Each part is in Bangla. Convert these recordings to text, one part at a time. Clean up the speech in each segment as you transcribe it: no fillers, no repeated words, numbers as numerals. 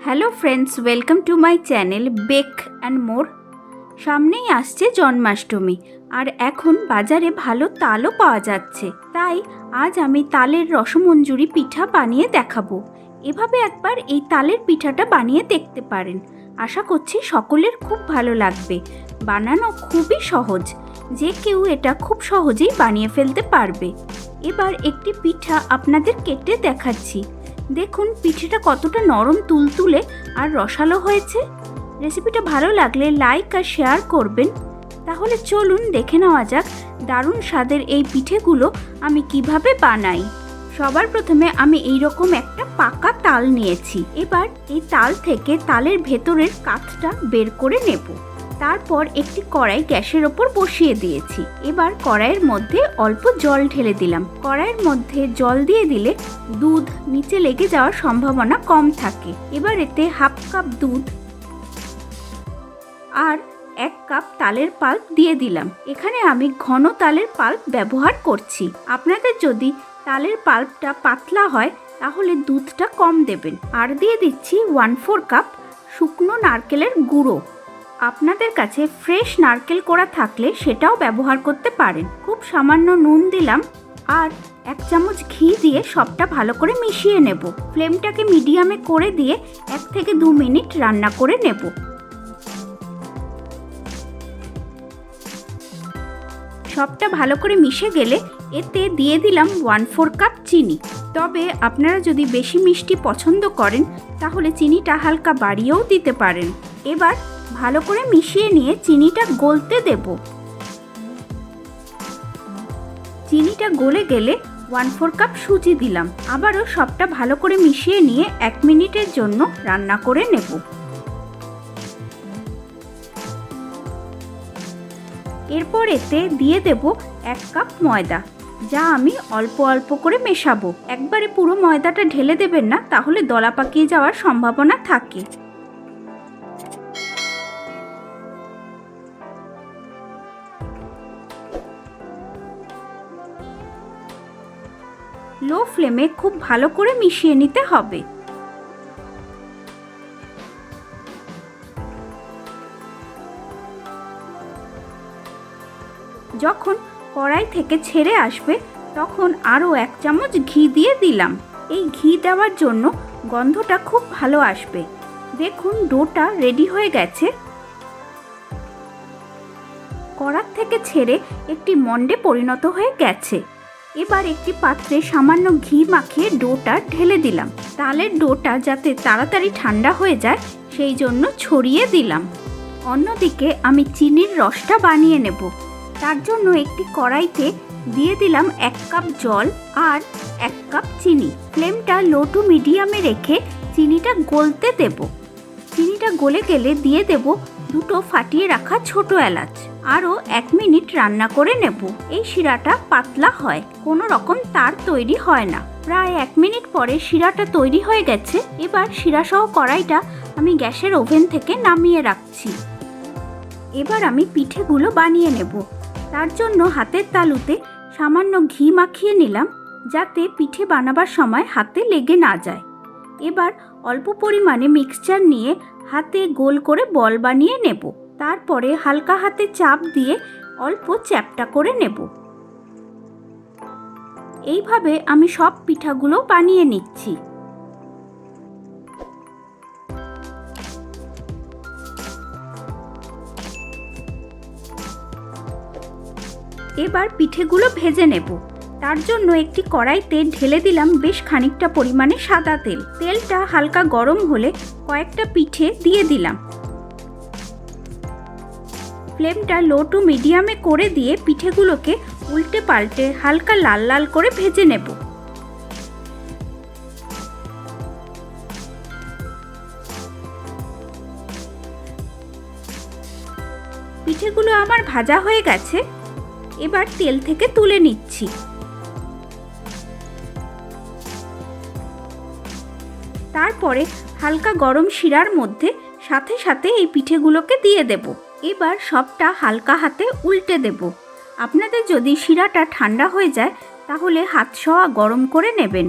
Hello friends, welcome to my channel bake and more. সামনেই আসছে জন্মাষ্টমী, আর এখন বাজারে ভালো তালও পাওয়া যাচ্ছে। তাই আজ আমি তালের রসমঞ্জুরি পিঠা বানিয়ে দেখাবো। এভাবে একবার এই তালের পিঠাটা বানিয়ে দেখতে পারেন। আশা করছি সকলের খুব ভালো লাগবে। বানানো খুবই সহজ, যে কেউ এটা খুব সহজেই বানিয়ে ফেলতে পারবে। এবার একটি পিঠা আপনাদের কেটে দেখাচ্ছি। দেখুন পিঠেটা কতটা নরম তুলতুলে আর রসালো হয়েছে। রেসিপিটা ভালো লাগলে লাইক আর শেয়ার করবেন। তাহলে চলুন দেখে নেওয়া যাক দারুণ স্বাদের এই পিঠেগুলো আমি কিভাবে বানাই। সবার প্রথমে আমি এই রকম একটা পাকা তাল নিয়েছি। এবার এই তাল থেকে তালের ভেতরের কাঠটা বের করে নেব। তারপর একটি কড়াই গ্যাসের ওপর বসিয়ে দিয়েছি। এবার কড়াইয়ের মধ্যে অল্প জল ঢেলে দিলাম। কড়াইয়ের মধ্যে জল দিয়ে দিলে দুধ নিচে লেগে যাওয়ার সম্ভাবনা কম থাকে। এবার এতে হাফ কাপ দুধ আর 1 কাপ তালের পাল্প দিয়ে দিলাম। এখানে আমি ঘন তালের পাল্প ব্যবহার করছি। আপনাদের যদি তালের পাল্পটা পাতলা হয় তাহলে দুধটা কম দেবেন। আর দিয়ে দিচ্ছি 1/4 কাপ শুকনো নারকেলের গুঁড়ো। আপনাদের কাছে ফ্রেশ নারকেল কোড়া থাকলে সেটাও ব্যবহার করতে পারেন। খুব সামান্য নুন দিলাম আর 1 চামচ ঘি দিয়ে সবটা ভালো করে মিশিয়ে নেব। ফ্লেমটাকে মিডিয়ামে করে দিয়ে 1 থেকে 2 মিনিট রান্না করে নেব। সবটা ভালো করে মিশে গেলে এতে দিয়ে দিলাম 1/4 কাপ চিনি। তবে আপনারা যদি বেশি মিষ্টি পছন্দ করেন তাহলে চিনিটা হালকা বাড়িয়েও দিতে পারেন। এবার ভালো করে মিশিয়ে নিয়ে চিনিটা গলতে দেব। চিনিটা গলে গেলে 1/4 কাপ সুজি দিলাম। আবারও সবটা ভালো করে মিশিয়ে নিয়ে 1 মিনিটের জন্য রান্না করে নেব। এরপর এতে দিয়ে দেব 1 কাপ ময়দা, যা আমি অল্প অল্প করে মেশাবো। একবারে পুরো ময়দাটা ঢেলে দেবেন না, তাহলে দলা পাকিয়ে যাওয়ার সম্ভাবনা থাকে। লো ফ্লেমে খুব ভালো করে মিশিয়ে নিতে হবে। যখন কড়াই থেকে ছেড়ে আসবে তখন আরও 1 চামচ ঘি দিয়ে দিলাম। এই ঘি দেওয়ার জন্য গন্ধটা খুব ভালো আসবে। দেখুন ডোটা রেডি হয়ে গেছে। কড়াই থেকে ছেড়ে একটি মণ্ডে পরিণত হয়ে গেছে। এবার একটি পাত্রে সামান্য ঘি মাখিয়ে ডোটা ঢেলে দিলাম। তালের ডোটা যাতে তাড়াতাড়ি ঠান্ডা হয়ে যায় সেই জন্য ছড়িয়ে দিলাম। অন্যদিকে আমি চিনির রসটা বানিয়ে নেব। তার জন্য একটি কড়াইতে দিয়ে দিলাম 1 কাপ জল আর 1 কাপ চিনি। ফ্লেমটা লো টু মিডিয়ামে রেখে চিনিটা গলতে দেব। চিনিটা গলে গেলে দিয়ে দেব 2টো ফাটিয়ে রাখা ছোট এলাচ। আরও 1 মিনিট রান্না করে নেব। এই শিরাটা পাতলা হয়, কোনো রকম তার তৈরি হয় না। প্রায় 1 মিনিট পরে শিরাটা তৈরি হয়ে গেছে। এবার শিরাসহ কড়াইটা আমি গ্যাসের ওভেন থেকে নামিয়ে রাখছি। এবার আমি পিঠেগুলো বানিয়ে নেব। তার জন্য হাতের তালুতে সামান্য ঘি মাখিয়ে নিলাম, যাতে পিঠে বানাবার সময় হাতে লেগে না যায়। এবার অল্প পরিমাণে মিক্সচার নিয়ে হাতে গোল করে বল বানিয়ে নেব। তারপরে হালকা হাতে চাপ দিয়ে অল্প চ্যাপ্টা করে নেব। এইভাবে আমি সব পিঠাগুলো বানিয়ে নিচ্ছি। এবার পিঠেগুলো ভেজে নেব। তার জন্য একটি কড়াইতে ঢেলে দিলাম বেশ খানিকটা পরিমাণে সাদা তেল। তেলটা হালকা গরম হলে কয়েকটা পিঠে দিয়ে দিলাম। ফ্লেমটা লো টু মিডিয়ামে করে দিয়ে পিঠেগুলোকে উল্টে পাল্টে হালকা লাল লাল করে ভেজে নেব। পিঠেগুলো আমার ভাজা হয়ে গেছে। এবার তেল থেকে তুলে নিচ্ছি। তারপরে হালকা গরম শিরার মধ্যে সাথে সাথে এই পিঠেগুলোকে দিয়ে দেব। এবার সবটা হালকা হাতে উল্টে দেব। আপনাদের যদি শিরাটা ঠান্ডা হয়ে যায় তাহলে হাত সওয়া গরম করে নেবেন।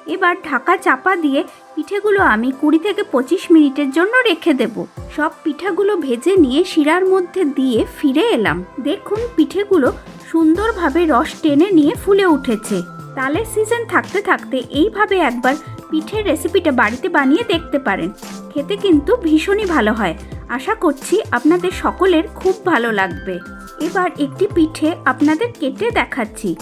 এবার ঢাকা চাপা দিয়ে পিঠেগুলো আমি 20 থেকে 25 মিনিটের জন্য রেখে দেব। সব পিঠাগুলো ভেজে নিয়ে শিরার মধ্যে দিয়ে ফিরে এলাম। দেখুন পিঠেগুলো সুন্দরভাবে রস টেনে নিয়ে ফুলে উঠেছে। তালের সিজন থাকতে থাকতে এইভাবে একবার পিঠের রেসিপিটা বাড়িতে বানিয়ে দেখতে পারেন। খেতে কিন্তু ভীষণই ভালো হয়। আশা করছি আপনাদের সকলের খুব ভালো লাগবে। এবার একটি পিঠে আপনাদের কেটে দেখাচ্ছি।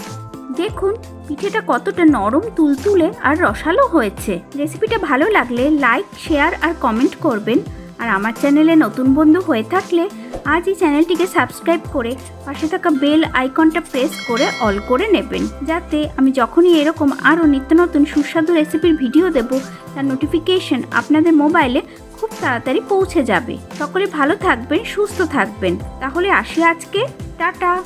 দেখুন পিঠেটা কতটা নরম, তুলতুলে আর রসালো হয়েছে। রেসিপিটা ভালো লাগলে লাইক, শেয়ার আর কমেন্ট করবেন। আর আমার চ্যানেলে নতুন বন্ধু হয়ে থাকলে আজই চ্যানেলটিকে সাবস্ক্রাইব করে পাশে থাকা বেল আইকনটা প্রেস করে অল করে নেবেন, যাতে আমি যখনই এরকম আরও নিত্য নতুন সুস্বাদু রেসিপির ভিডিও দেব তার নোটিফিকেশন আপনাদের মোবাইলে খুব তাড়াতাড়ি পৌঁছে যাবে। সকলে ভালো থাকবেন, সুস্থ থাকবেন। তাহলে আসি আজকে, টাটা।